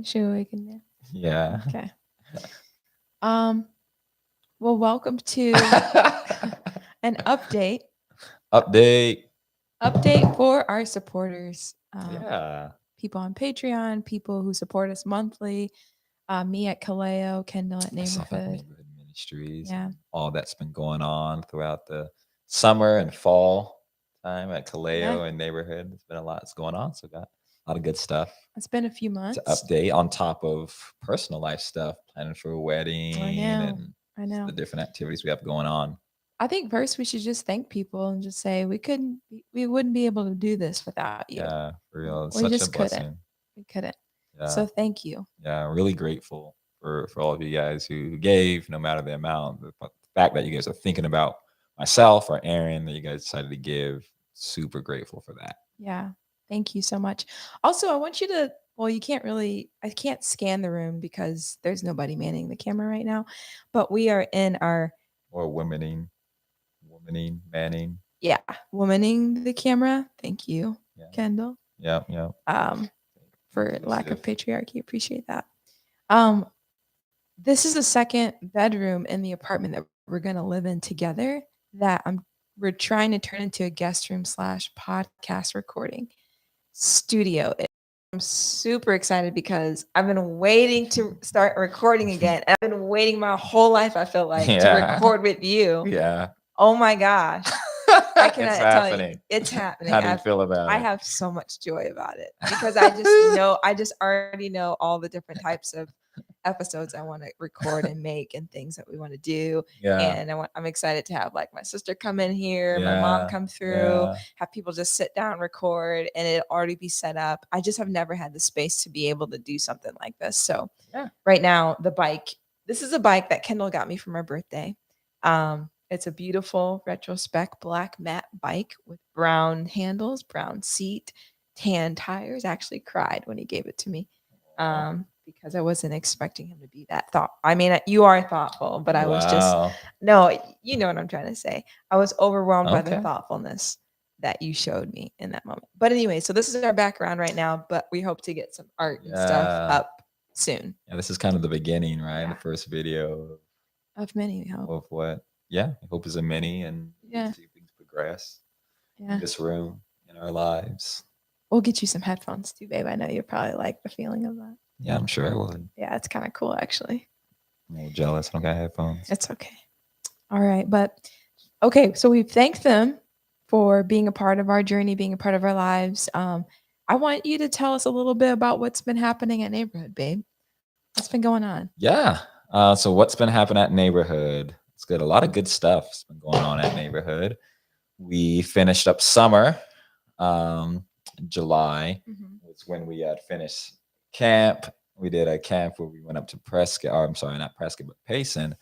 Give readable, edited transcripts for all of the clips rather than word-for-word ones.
Should we can Yeah. Okay. Um. Well, welcome to an Update. update for our supporters. Yeah. People on Patreon, people who support us monthly. Me at Kaleo, Kendall at Myself at Neighborhood. Neighborhood Ministries Yeah. and all that's been going on throughout the summer and fall time at Yeah. Kaleo and Neighborhood. There's been a lot that's going on. So got a lot of good stuff It's been a few to months. update on top of personal life stuff, planning for a I wedding know. and I just the know. different activities we have going on. I think first we should just thank people and just say we wouldn't be able to do this without you. Yeah, for real. It's We such just a couldn't. blessing. We couldn't. So Yeah. thank you. Yeah, really grateful for all of you guys who gave, no matter the amount. The fact that you guys are thinking about myself or Erin, that you guys decided to give, super grateful for that. Yeah. Thank you so much. Also, I want you to, well, you can't really, I can't scan the room because there's nobody manning the camera right now, but we are in our, Or womaning, manning. yeah, womaning the camera. Thank you, Yeah, Kendall, yeah, yeah. for lack of Inclusive. patriarchy. Appreciate that. Um, this is the second bedroom in the apartment that we're going to live in together that we're trying to turn into a guest room slash podcast recording studio. I'm super excited because I've been waiting to start recording again. I've been waiting my whole life, I feel like, to Yeah, record with you. yeah. Oh my gosh. I It's cannot tell you. happening. It's happening. How do you feel about I it? have so much joy about it because I just already know all the different types of episodes I want to record and make and things that we want to do. Yeah, And I'm excited to have like my sister come in here, my mom yeah, come through, yeah. have people just sit down, record, and it already be set up. I just have never had the space to be able to do something like this. So Yeah. right now, this is a bike that Kendall got me for my birthday. It's a beautiful retrospect black matte bike with brown handles, brown seat, tan tires. I actually cried when he gave it to me because I wasn't expecting him to be that thought. I mean, you are thoughtful, but I was just Wow. no. You know what I'm trying to say. I was overwhelmed by the Okay. thoughtfulness that you showed me in that moment. But anyway, so this is our background right now, but we hope to get some art and stuff Yeah. up soon. Yeah, this is kind of the beginning, right? The Yeah, first video of many we hope. of what, yeah, I hope is a mini and Yeah, see things progress in yeah. this room, in our lives. We'll get you some headphones too, babe. I know you probably like the feeling of that. Yeah, I'm sure I would. Yeah, it's kind of cool actually. I'm a little jealous. I don't got headphones. It's okay. All right, but okay, so we thank them for being a part of our journey, being a part of our lives. I want you to tell us a little bit about what's been happening at neighborhood, babe. What's been going on? Yeah. So what's been happening at Neighborhood? It's good. A lot of good stuff's been going on at Neighborhood. We finished up summer. Um, July Mhm. was when we had finished camp. We did a camp where we went up to Prescott, or I'm sorry, not Prescott, but Payson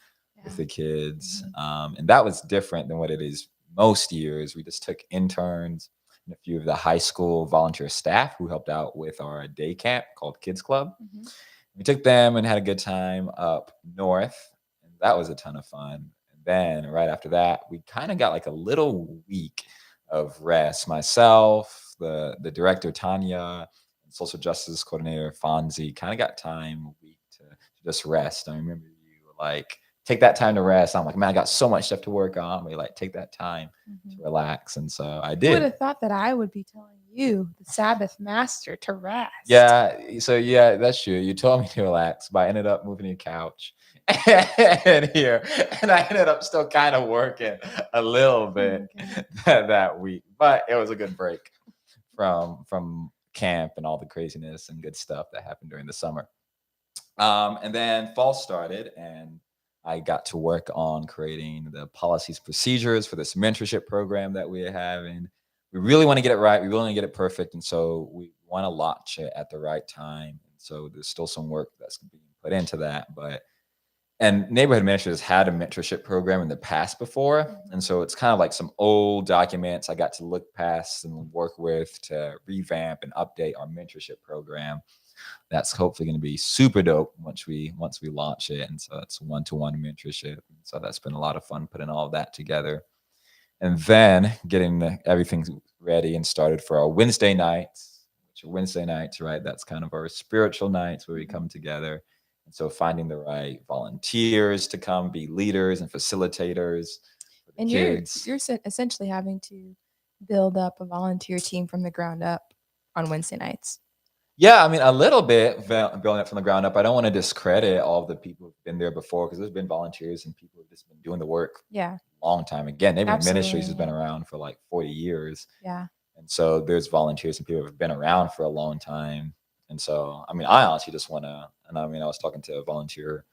with Yeah. the kids. Mhm. And that was different than what it is most years. We just took interns and a few of the high school volunteer staff who helped out with our day camp called Kids Club. Mhm. We took them and had a good time up north, and that was a ton of fun. And then right after that, we kind of got like a little week of rest. Myself, the director Tanya, and social justice coordinator Fonzie kind of got time a week to just rest. I remember you were like, take that time to rest. I'm like, man, I got so much stuff to work on. We like take that time to Mhm. relax, and so I Who would did. have thought that I would be telling you, the Sabbath master, to rest? Yeah, so yeah, that's true. You told me to relax, but I ended up moving your couch and here, and I ended up still kind of working a little bit Okay. that week, but it was a good break from camp and all the craziness and good stuff that happened during the summer. And then fall started, and I got to work on creating the policies procedures for this mentorship program that we're having. We really want to get it right. We really want to get it perfect, and so we want to launch it at the right time. And so there's still some work that's being put into that, but and neighborhood ministers had a mentorship program in the past before, and Mhm. so it's kind of like some old documents I got to look past and work with to revamp and update our mentorship program. That's hopefully going to be super dope once we launch it. And so it's one-to-one mentorship. So that's been a lot of fun putting all of that together, and then getting everything ready and started for our Wednesday nights. which are Wednesday nights, right? That's kind of our spiritual nights where we Mhm. come together. And so finding the right volunteers to come be leaders and facilitators for the And kids. essentially having to build up a volunteer team from the ground up on Wednesday nights. Yeah, I mean, a little bit building it from the ground up. I don't want to discredit all of the people who've been there before because there's been volunteers and people who've just been doing the work Yeah, a long time. Again, Neighborhood Ministries absolutely. has been Yeah. around for like 40 years. Yeah. And so there's volunteers and people who have been around for a long time. And so, I mean, I honestly just want to, and I mean, I was talking to a volunteer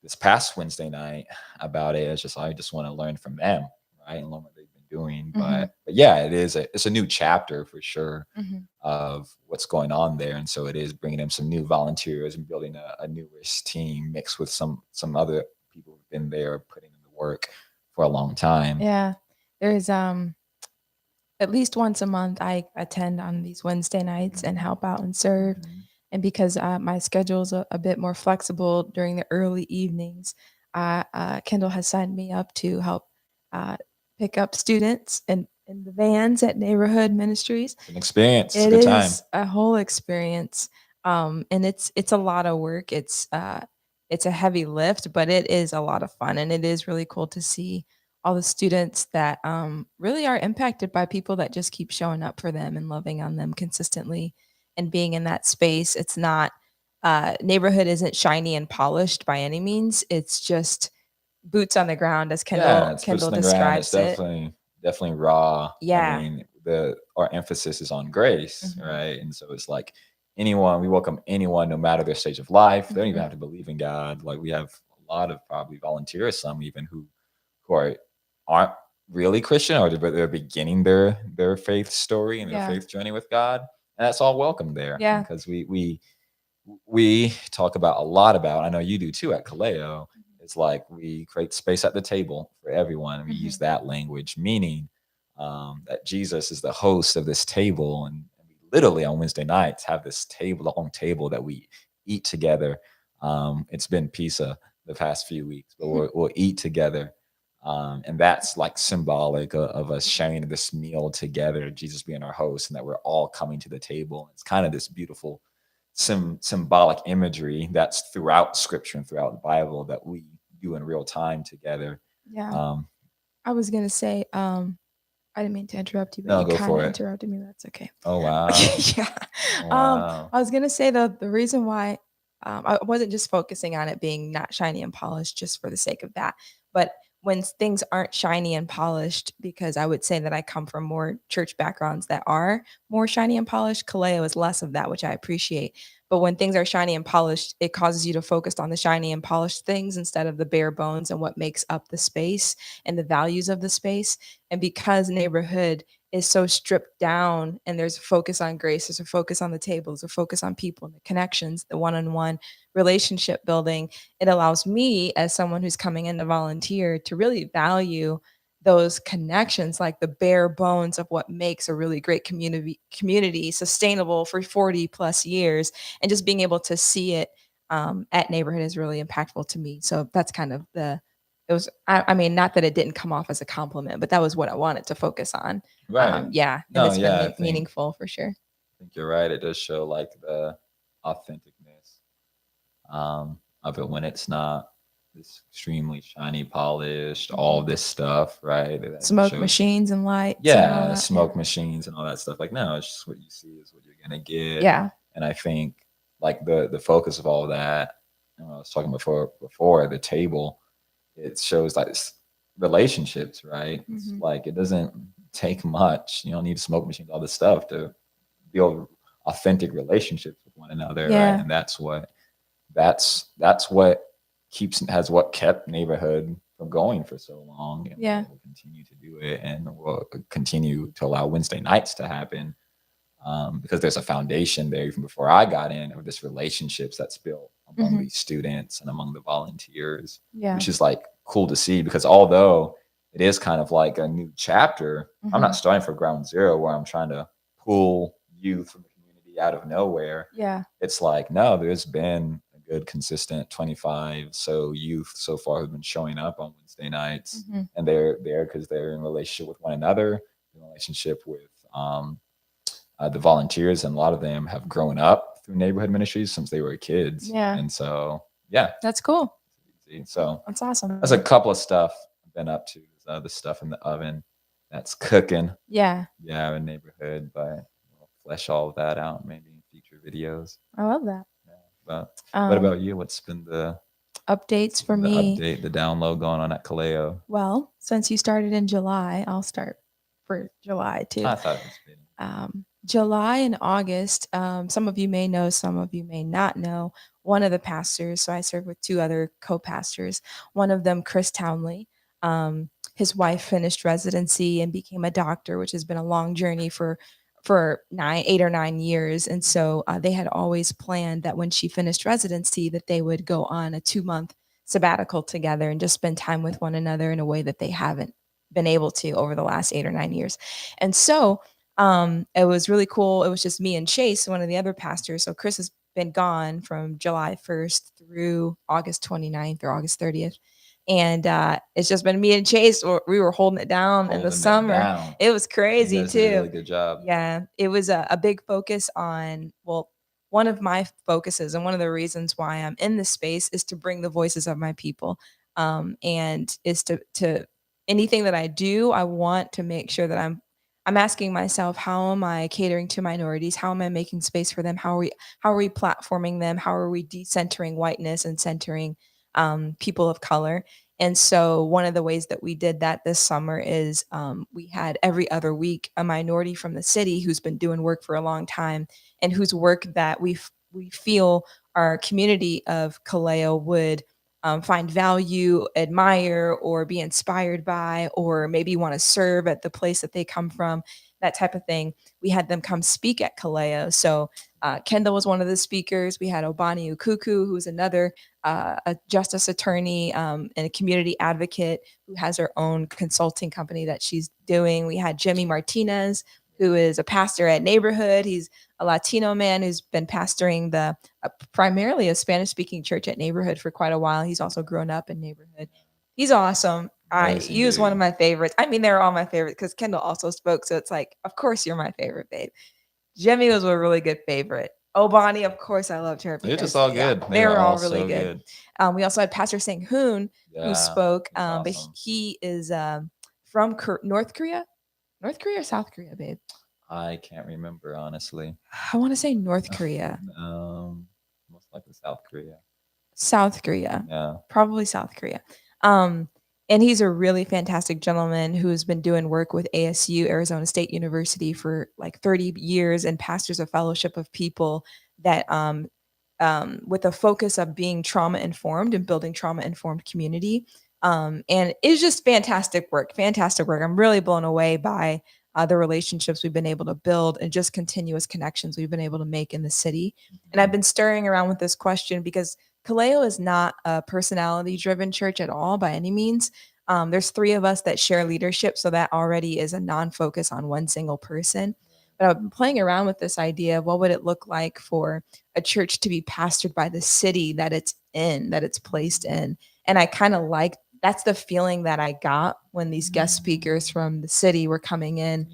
this past Wednesday night about it. It's just, I just want to learn from them, right? And learn what they've been doing. Mhm. But yeah, it's a new chapter for sure Mhm. of what's going on there. And so it is bringing in some new volunteers and building a newish team mixed with some other people who've been there putting in the work for a long time. Yeah. There's at least once a month I attend on these Wednesday nights and Mhm. help out and serve. Mhm. And because my schedule is a bit more flexible during the early evenings, Kendall has signed me up to help uh, pick up students in the vans at Neighborhood Ministries. It's an experience. It's a It good time. is a whole experience, and it's a lot of work. It's a heavy lift, but it is a lot of fun, and it is really cool to see all the students that really are impacted by people that just keep showing up for them and loving on them consistently, and being in that space. It's not neighborhood isn't shiny and polished by any means. It's just boots on the ground, as Yeah, it's boots Kendall on the ground. It's describes it. definitely raw. I Yeah. mean, the our emphasis is on grace, Hmm. right? And so it's like anyone, we welcome anyone, no matter their stage of life. They don't even Hmm. have to believe in God. Like we have a lot of probably volunteers, some even who aren't really Christian or but they're beginning their faith story and their Yeah. faith journey with God. And that's all welcome there Yeah. because we talk about a lot about, I know you do too at Kaleo, it's like we create space at the table for everyone. We use Mhm. that language, meaning that Jesus is the host of this table. And we literally on Wednesday nights have this table, a long table that we eat together. It's been pizza the past few weeks, but we'll eat together. And that's like symbolic of us sharing this meal together, Jesus being our host, and that we're all coming to the table. It's kind of this beautiful symbolic imagery that's throughout scripture and throughout the Bible that we do in real time together. Yeah. Um, I was gonna say, I didn't mean to interrupt you, but no, you go kinda for it. interrupted me, that's okay. Oh wow. Okay, yeah. Oh wow. I was gonna say the reason why, I wasn't just focusing on it being not shiny and polished just for the sake of that, but when things aren't shiny and polished, because I would say that I come from more church backgrounds that are more shiny and polished. Kaleo is less of that, which I appreciate. But when things are shiny and polished, it causes you to focus on the shiny and polished things instead of the bare bones and what makes up the space and the values of the space. And because neighborhood is so stripped down and there's a focus on grace, there's a focus on the tables, a focus on people and the connections, the one-on-one relationship building, it allows me as someone who's coming in to volunteer to really value those connections, like the bare bones of what makes a really great community sustainable for 40 plus years, and just being able to see it at neighborhood is really impactful to me. So that's kind of the it was I mean, not that it didn't come off as a compliment, but that was what I wanted to focus on. Right. Yeah, and No, it's been yeah, meaningful for sure. I think you're right. It does show like the authenticness of it when it's not this extremely shiny, polished, all Mhm. this stuff, right? That Smoke shows, machines and lights and all yeah, that, yeah. smoke machines and all that stuff. Like, no, it's just what you see is what you're gonna get. Yeah. And I think like the focus of all that, I was talking before the table, it shows like relationships, right? It's Mhm. like it doesn't take much. You don't need smoke machines, all this stuff to build authentic relationships with one another, right? Yeah. And that's what has what kept neighborhood from going for so long, and Yeah. will continue to do it, and will continue to allow Wednesday nights to happen, because there's a foundation there even before I got in of this relationships that's built among Mhm. these students and among the volunteers, Yeah. which is like cool to see because although it is kind of like a new chapter, I'm not Mhm. starting for ground zero where I'm trying to pull youth from the community out of nowhere. Yeah. It's like, no, there's been a good consistent 25 so youth so far who've been showing up on Wednesday nights, Mhm. and they're there because they're in relationship with one another, in relationship with the volunteers, and a lot of them have grown up through neighborhood ministries since they were kids. Yeah. And so, yeah, That's cool. so That's awesome. that's a couple of stuff I've been up to. There's other stuff in the oven that's cooking. Yeah. Yeah, in neighborhood, but we'll flesh all of that out maybe in future videos. I love that. Yeah. But what about you? What's been Updates for the me? update, the download going on at Kaleo? Well, since you started in July, I'll start for July too. I thought it was fitting. July and August, some of you may know, some of you may not know, one of the pastors. So I serve with two other co-pastors. One of them, Chris Townley. His wife finished residency and became a doctor, which has been a long journey for 8 or 9 years. And so they had always planned that when she finished residency, that they would go on a 2-month sabbatical together and just spend time with one another in a way that they haven't been able to over the last 8 or 9 years. And so it was really cool. It was just me and Chase, one of the other pastors. So Chris has been gone from July 1st through August 29th or August 30th. And it's just been me and Chase. We were holding it down in the summer. It was crazy You guys did a too. really good job. Yeah, it was a big focus on, well, one of my focuses and one of the reasons why I'm in this space is to bring the voices of my people, and is to anything that I do, I want to make sure that I'm asking myself, how am I catering to minorities? How am I making space for them? How are we platforming them? How are we decentering whiteness and centering people of color? And so one of the ways that we did that this summer is we had every other week a minority from the city who's been doing work for a long time and whose work that we feel our community of Kaleo would find value, admire, or be inspired by, or maybe want to serve at the place that they come from, that type of thing. We had them come speak at Kaleo. So Kendall was one of the speakers. We had Obani Ukuku, who's another a justice attorney and a community advocate who has her own consulting company that she's doing. We had Jimmy Martinez, who is a pastor at Neighborhood. He's a Latino man who's been pastoring primarily a Spanish speaking church at Neighborhood for quite a while. He's also grown up in Neighborhood. He's awesome. Amazing He was one of dude. my favorites. I mean, they're all my favorites because Kendall also spoke. So it's like, of course, you're my favorite, babe. Jimmy was a really good favorite. Obani, of course, I loved her. They're just Because, all yeah, good. they were all really so good. We also had Pastor Sang Hoon who Yeah, spoke, that's but awesome. he is from North Korea. North Korea or South Korea, babe? I can't remember honestly. I want to say North Korea. Most likely South Korea. South Korea. Yeah. Probably South Korea. And he's a really fantastic gentleman who has been doing work with ASU, Arizona State University, for like 30 years and pastors a fellowship of people that, with a focus of being trauma informed and building trauma informed community. And it's just fantastic work, fantastic work. I'm really blown away by the relationships we've been able to build and just continuous connections we've been able to make in the city. And I've been stirring around with this question because Kaleo is not a personality driven church at all by any means. There's 3 of us that share leadership, so that already is a non-focus on one single person. But I've been playing around with this idea of what would it look like for a church to be pastored by the city that it's in, that it's placed in. And I kind of like that's the feeling that I got when these guest speakers from the city were coming in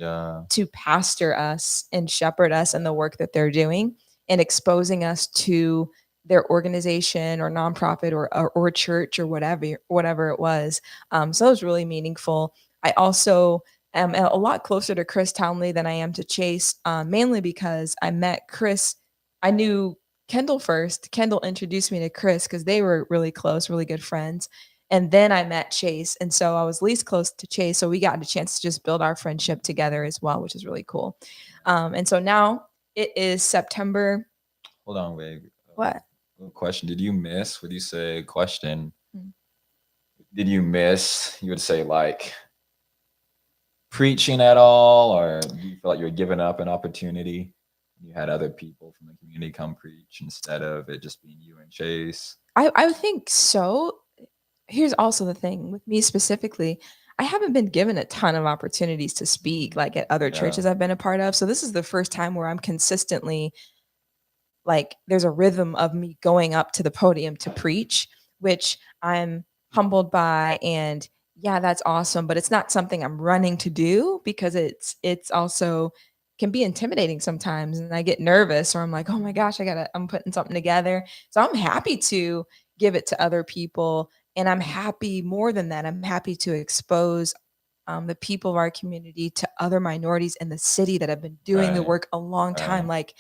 to pastor us and shepherd us in the work that they're doing and exposing us to their organization or nonprofit or church or whatever it was. So it was really meaningful. I also am a lot closer to Chris Townley than I am to Chase, mainly because I met Chris. I knew Kendall first. Kendall introduced me to Chris because they were really close, really good friends. And then I met Chase. And so I was least close to Chase. So we got a chance to just build our friendship together as well, which is really cool. And so now it is September. Hold on, babe. What? Question. Did you miss? Would you say question? Hmm. Did you miss? You would say like preaching at all, or do you feel like you're giving up an opportunity? You had other people from the community come preach instead of it just being you and Chase. I would think so. Here's also the thing with me specifically. I haven't been given a ton of opportunities to speak like at other churches I've been a part of. So this is the first time where I'm consistently like there's a rhythm of me going up to the podium to preach, which I'm humbled by. And yeah, that's awesome, but it's not something I'm running to do because it's also can be intimidating sometimes, and I get nervous, or I'm like, oh my gosh, I'm putting something together. So I'm happy to give it to other people. And I'm happy, more than that, I'm happy to expose the people of our community to other minorities in the city that have been doing the Right. work a long time. Right. Like,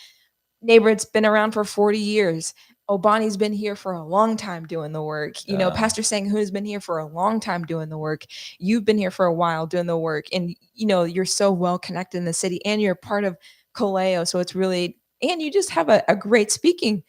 neighborhood's been around for 40 years. Obani's been here for a long time doing the work. You know, Yeah. Pastor Sanghoon has been here for a long time doing the work. You've been here for a while doing the work. And, you know, you're so well connected in the city, and you're part of Kaleo. So it's really, and you just have a great speaking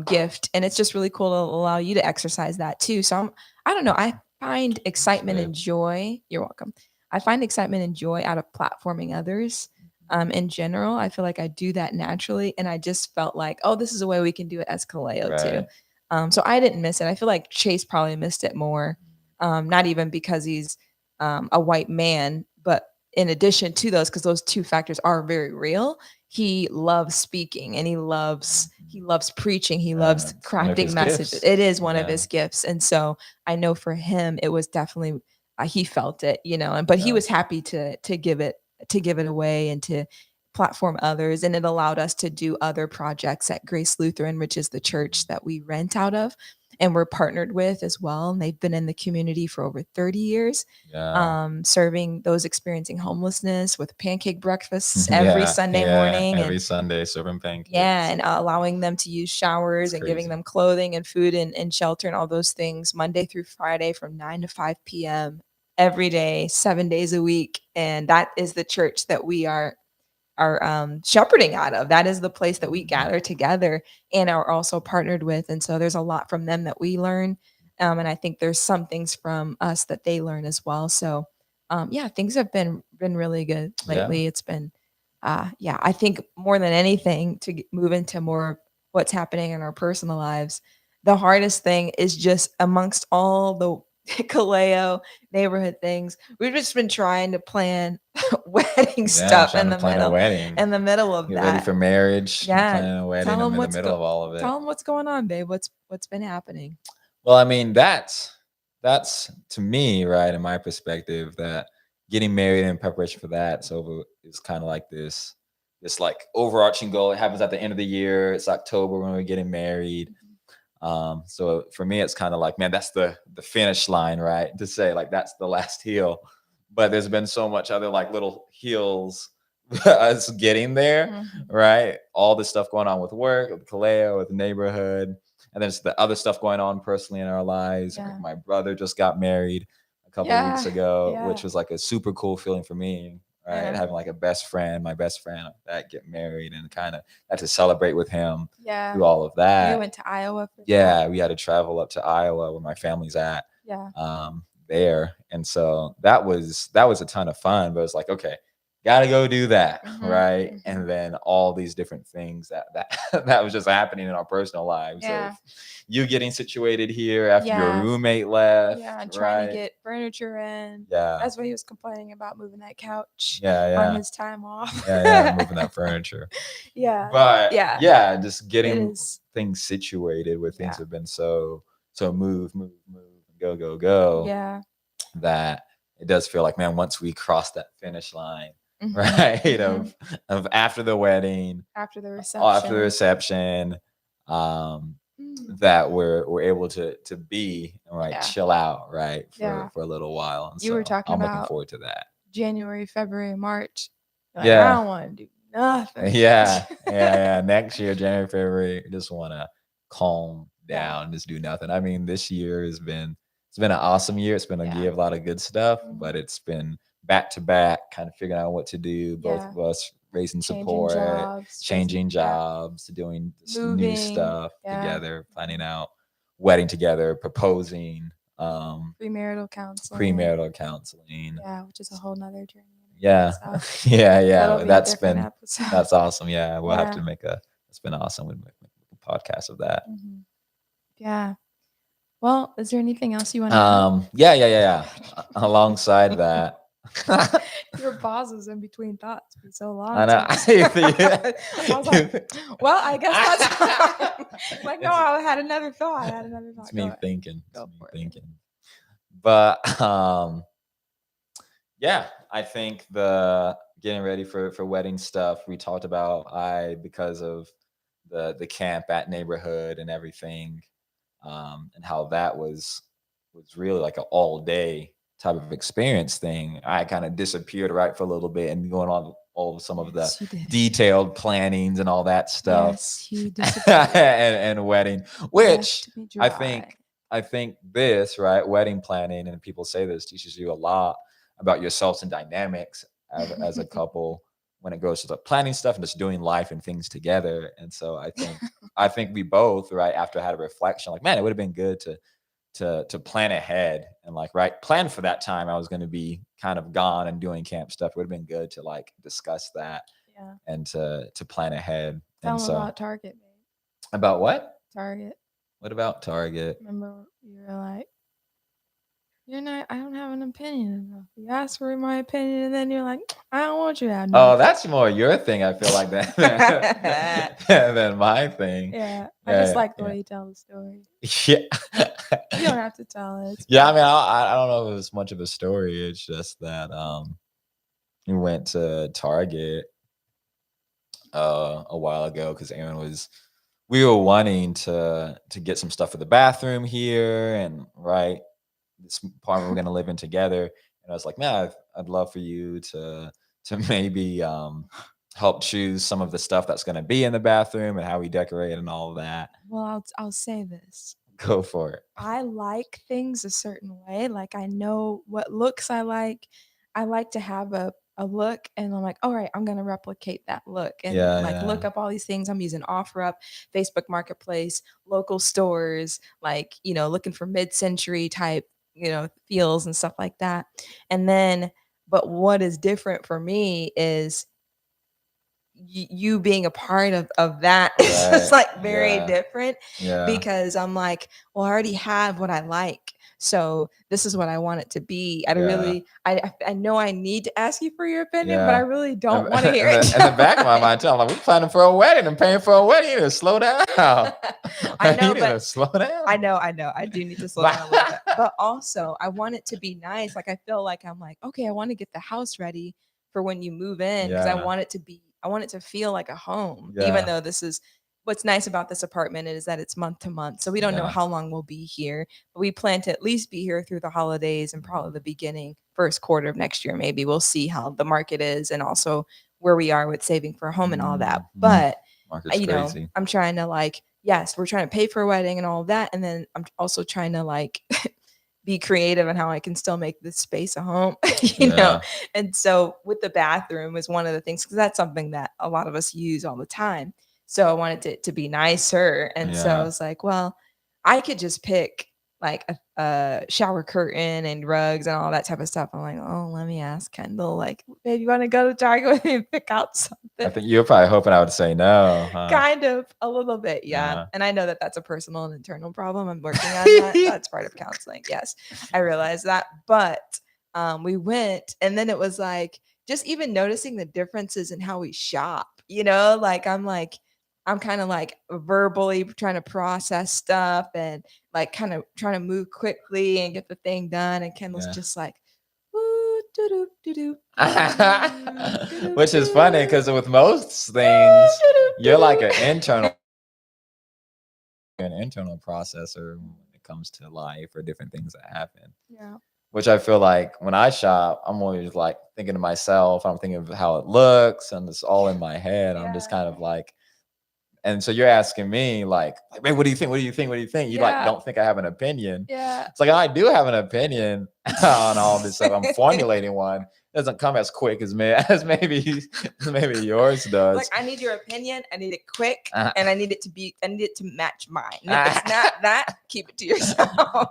gift. And it's just really cool to allow you to exercise that too. So I don't know. I find excitement and joy. You're welcome. I find excitement and joy out of platforming others. In general, I feel like I do that naturally, and I just felt like, oh, this is a way we can do it as Kaleo too. Right. So I didn't miss it. I feel like Chase probably missed it more, not even because he's a white man, but in addition to those, because those two factors are very real. He loves speaking, and he loves preaching. He loves It's one of crafting his messages. gifts. It is one of Yeah. his gifts, and so I know for him, it was definitely he felt it, you know, but he Yeah. was happy to give it away and to platform others. And it allowed us to do other projects at Grace Lutheran, which is the church that we rent out of and we're partnered with as well. And they've been in the community for over 30 years, Yeah. serving those experiencing homelessness with pancake breakfasts every Sunday morning. Every And Sunday serving pancakes. yeah, and allowing them to use showers and giving them clothing and food and shelter and all those things Monday through Friday from 9 to 5 p.m. every day, 7 days a week. And that is the church that we are shepherding out of. That is the place that we gather together and are also partnered with. And so there's a lot from them that we learn. And I think there's some things from us that they learn as well. So yeah, things have been really good lately. Yeah. It's been yeah, I think more than anything to move into more what's happening in our personal lives, the hardest thing is just amongst all the Kaleo neighborhood things. We've just been trying to plan wedding stuff in the middle. Wedding. In the middle of Get that. ready for marriage. Yeah. Planning a wedding. Tell I'm them in the middle of all of it. Tell them what's going on, babe. What's been happening? Well, I mean, that's to me, right, in my perspective, that getting married in preparation for that, so it's kind of like this like overarching goal. It happens at the end of the year. It's October when we're getting married. So for me, it's kind of like, man, that's the finish line, right? To say like that's the last hill. But there's been so much other like little hills us getting there, right? All this stuff going on with work, with Kaleo, with the neighborhood. And then it's the other stuff going on personally in our lives. Yeah. Like my brother just got married a couple of weeks ago, which was like a super cool feeling for me, right? Yeah. Having like my best friend that get married and kind of had to celebrate with him through all of that. You went to Iowa for that. We had to travel up to Iowa where my family's at. Yeah. There. And so that was a ton of fun, but it's like, okay, gotta go do that, right? And then all these different things that was just happening in our personal lives. Yeah. So you getting situated here after your roommate left. Yeah, and trying to get furniture in. Yeah. That's why he was complaining about moving that couch on his time off. Moving that furniture. Yeah. But just getting things situated where things have been so move, go. Yeah. That it does feel like, man, once we cross that finish line, right? Of after the wedding, after the reception, that we're able to be chill out, right? For a little while. And you were talking about looking forward to that. January, February, March. Like, I don't want to do nothing. Yeah. Next year, January, February, just want to calm down, just do nothing. I mean, this year has been an awesome year. It's been a year of a lot of good stuff, but it's been back to back, kind of figuring out what to do. Both of us raising support, changing jobs, doing new stuff together, planning out wedding together, proposing, premarital counseling. Yeah, which is a whole nother journey. Yeah. That's awesome. Yeah, we'll have to make it's been awesome. We'll make a podcast of that. Yeah. Well, is there anything else you want to add? Yeah. Alongside that. Your pauses in between thoughts be so long. I know. I was like, well, I guess that's like, no, I had another thought. It's me thinking. But I think the getting ready for wedding stuff. We talked about because of the camp at neighborhood and everything, and how that was really like an all day type of experience thing. I kind of disappeared right for a little bit and going on all of some of the Yes, you did. detailed plannings and all that stuff. Yes, you disappeared. And wedding, which Left me I dry. think I think this, right, wedding planning, and people say this, teaches you a lot about yourselves and dynamics as a couple when it goes to the planning stuff and just doing life and things together. And so I think we both, right, after I had a reflection, like, man, it would have been good to plan ahead and like, right, plan for that time I was going to be kind of gone and doing camp stuff. It would have been good to like discuss that Yeah. and to plan ahead. Tell And them so about Target, babe. about what? Target. What about Target? Remember you were like, you're not. I don't have an opinion enough. You asked for my opinion, and then you're like, I don't want you to have no Oh, that's more your thing. I feel like that than my thing. Yeah, I just Yeah, like the yeah, way you tell the story. yeah. You don't have to tell it. It's Yeah, I fine. mean, I don't know if it's much of a story. It's just that we went to Target a while ago because Erin was we were wanting to get some stuff for the bathroom here, and right, this apartment we're gonna live in together. And I was like, man, I'd love for you to maybe help choose some of the stuff that's gonna be in the bathroom and how we decorate and all of that. Well, I'll say this. Go for it. I like things a certain way. Like I know what looks I like. I like to have a look and I'm like, all right, I'm gonna replicate that look and Yeah, like look yeah. up all these things. I'm using OfferUp, Facebook Marketplace, local stores, like, looking for mid-century type, feels and stuff like that. And then, but what is different for me is you being a part of that is just Right. like very Yeah. different Yeah. because I'm like, well, I already have what I like. So this is what I want it to be. I Yeah. really, I know I need to ask you for your opinion, but I Yeah. really And don't want to hear it. in the back of my mind, too, I'm like, we're planning for a wedding and paying for a wedding. You need to slow down. I You know, need but to slow I down. know, I know. I do need to slow down a little bit. But also, I want it to be nice. Like I feel like I'm like, okay, I want to get the house ready for when you move in because Yeah. I want it to feel like a home. Even Yeah. though this is what's nice about this apartment is that it's month to month. So we don't know Yeah. how long we'll be here, but we plan to at least be here through the holidays and probably the beginning first quarter of next year maybe. We'll see how the market is and also where we are with saving for a home and all that. Mhm. But Market's crazy. I'm trying to like, yes, we're trying to pay for a wedding and all of that. And then I'm also trying to like be creative in how I can still make this space a home, Yeah. And so with the bathroom is one of the things because that's something that a lot of us use all the time. So I wanted it to be nicer. And so I Yeah. was like, well, I could just pick like a shower curtain and rugs and all that type of stuff. I'm like, oh, let me ask Kendall, like, babe, you want to go to Target with me and pick out I something? think you're probably hoping I would say no, huh? Kind of, a little bit, yeah, Yeah. and I know that that's a personal and internal problem, I'm working on that, that's part of counseling, yes, I realize that, but, we went, and then it was, like, just even noticing the differences in how we shop, like, I'm kinda, like, verbally trying to process stuff and, like, kinda trying to move quickly and get the thing done, and Kendall's Yeah. just like, "Ooh, doo-doo, doo-doo, doo-doo, Which is funny doo-doo, because with most ooh, things, doo-doo, you're like doo-doo." an internal processor when it comes to life or different things that happen. Yeah. Which I feel like when I shop, I'm always like thinking to myself, I'm thinking of how it looks, and it's all in my head. I'm just Yeah. kind of like, and so you're asking me like, "Hey, what do you think? What do you think? What do you think?" You like Yeah. don't think I have an opinion. Yeah. It's like I do have an opinion on all this stuff. I'm formulating one. It doesn't come as quick as me as maybe yours Like, does. I need your opinion, I need it quick, Uh, and I need it to match mine, and if it's not that, keep it to yourself.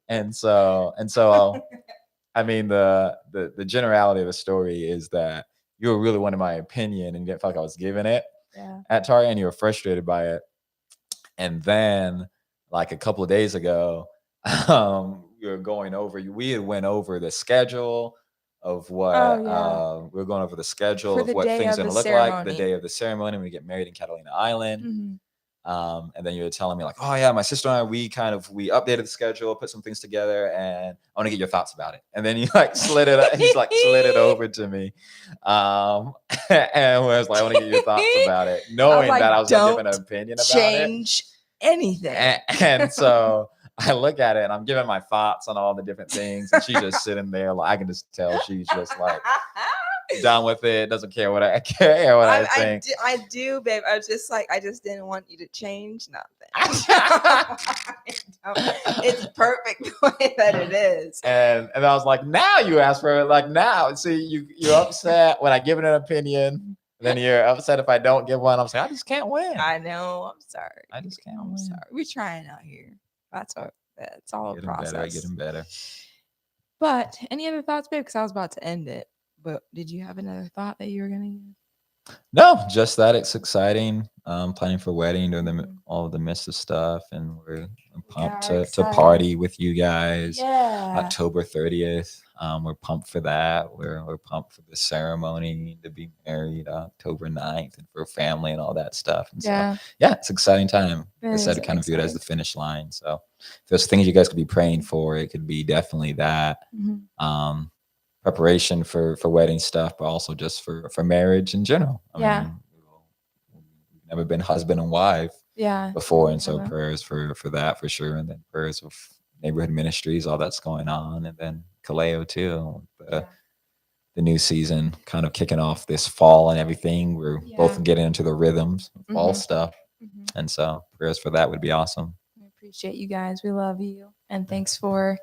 and so I mean the generality of the story is that you were really wanting my opinion and you didn't feel like I was giving it Yeah. at Target and you were frustrated by it. And then like a couple of days ago, we were going over we had went over the schedule of Oh, what yeah. we were going over the schedule For of the what day things of are the gonna look like the ceremony. day of the ceremony when we get married in Catalina Island. Mhm. And then you were telling me like, oh yeah, my sister and I, we updated the schedule, put some things together, and I want to get your thoughts about it. And then you like slid it over to me. And was like, I want to get your thoughts about it, knowing like, that I was gonna give an "Don't opinion about change anything." and so I look at it and I'm giving my thoughts on all the different things, and she's just sitting there, like I can just tell she's just like done with it, doesn't care what I think. I do, babe. I was just like, I just didn't want you to change nothing. It's perfect the way that it is. And I was like, now you ask for it, like now. See, you're upset when I give it an opinion. Then you're upset if I don't give one. I'm saying I just can't win. I know. I'm sorry. I just can't I'm win. sorry. We're trying out here. That's all a process. Getting better. But any other thoughts, babe? Because I was about to end it. But did you have another thought that you were gonna give? No, just that it's exciting. Planning for wedding, doing all of the midst of stuff, and we're pumped to party with you guys. Yeah. October 30th. We're pumped for that. We're pumped for the ceremony to be married October 9th, and for family and all that stuff. And Yeah. So, yeah, it's an exciting time. I said to kind of view it as the finish line. So if there's things you guys could be praying for, it could be definitely that. Mm-hmm. Preparation for wedding stuff, but also just for marriage in general. I mean, we've never been husband and wife before, and so prayers for that for sure, and then prayers of neighborhood ministries, all that's going on, and then Kaleo too, the new season kind of kicking off this fall and everything. We're both getting into the rhythms of fall stuff, and so prayers for that would be awesome. I appreciate you guys. We love you, and thanks for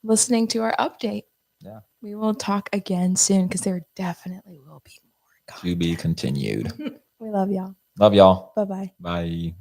listening to our update. Yeah. We will talk again soon because there definitely will be more content. To be continued. We love y'all. Love y'all. Bye-bye. Bye.